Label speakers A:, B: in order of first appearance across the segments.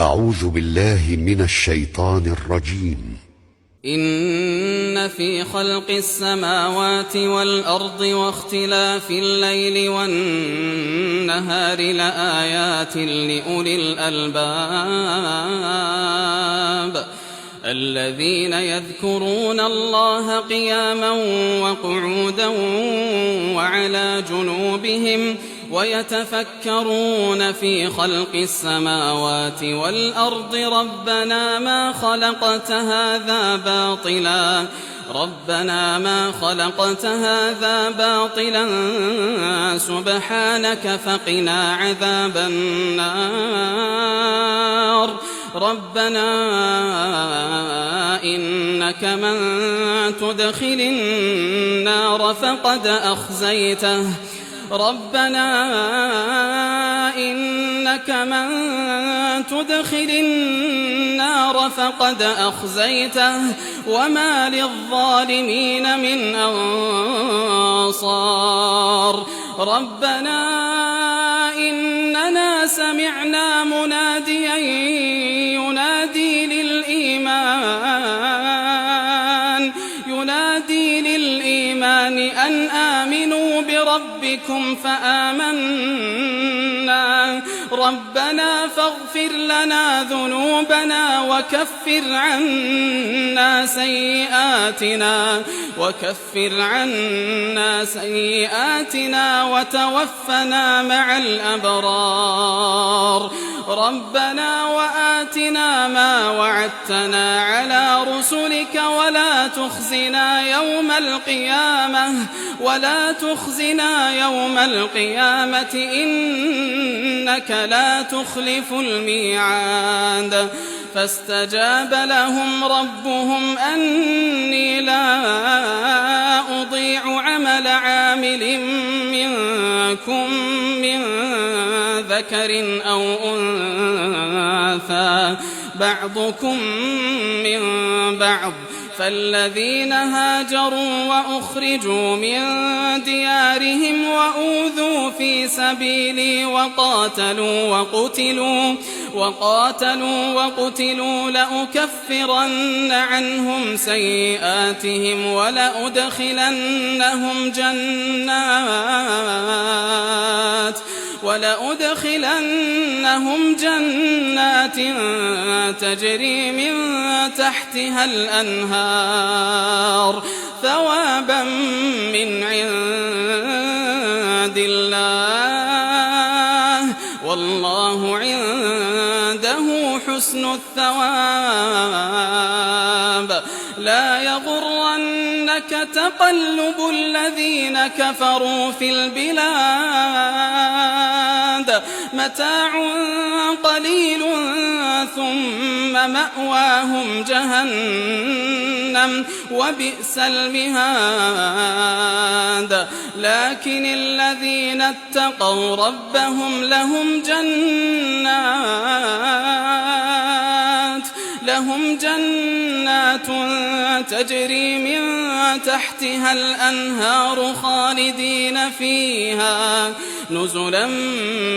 A: أعوذ بالله من الشيطان الرجيم.
B: إن في خلق السماوات والأرض واختلاف الليل والنهار لآيات لأولي الألباب الذين يذكرون الله قياما وقعودا وعلى جنوبهم ويتفكرون في خلق السماوات والأرض ربنا ما خلقت هذا باطلا سبحانك فقنا عذاب النار ربنا إنك من تدخل النار فقد أخزيته وما للظالمين من أنصار ربنا إننا سمعنا مناديا ينادي للإيمان أن آمنوا بربكم فآمنا ربنا فاغفر لنا ذنوبنا وكفر عنا سيئاتنا وتوفنا مع الأبرار ربنا وآتنا ما وعدتنا على رسلك ولا تخزنا يوم القيامة إنك لا تخلف الميعاد فاستجاب لهم ربهم أني لا أضيع عمل عامل منكم من ذكر أو أنثى بعضكم من بعض فالذين هاجروا وأخرجوا من ديارهم وأوذوا في سبيلي وقاتلوا لأكفرن عنهم سيئاتهم ولأدخلنهم جنات تجري من تحتها الأنهار ثوابا من عند الله والله عنده حسن الثواب لا يغرنك تقلب الذين كفروا في البلاد متاع قليل ثم مأواهم جهنم وبئس المهاد لكن الذين اتقوا ربهم لهم جنات تجري من تحتها الأنهار خالدين فيها نزلا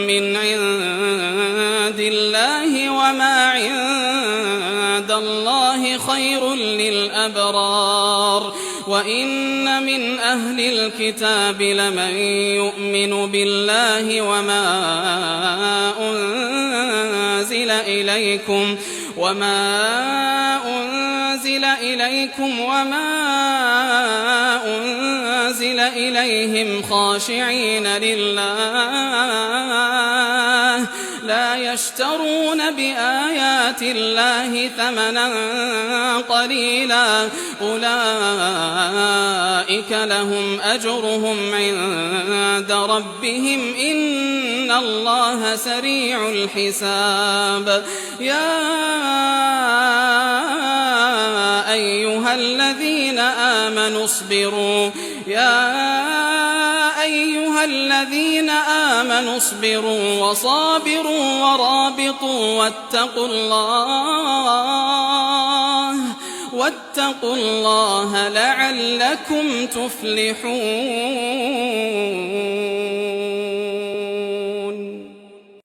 B: من عند الله وما عند الله خير للأبرار وإن من أهل الكتاب لمن يؤمن بالله وما أنزل إليكم وما أنزل إليهم خاشعين لله لا يشترون بآيات الله ثمنا قليلا أولئك لهم أجرهم عند ربهم إن الله سريع الحساب يا أيها الذين آمنوا اصبروا وصابروا ورابطوا واتقوا الله لعلكم تفلحون.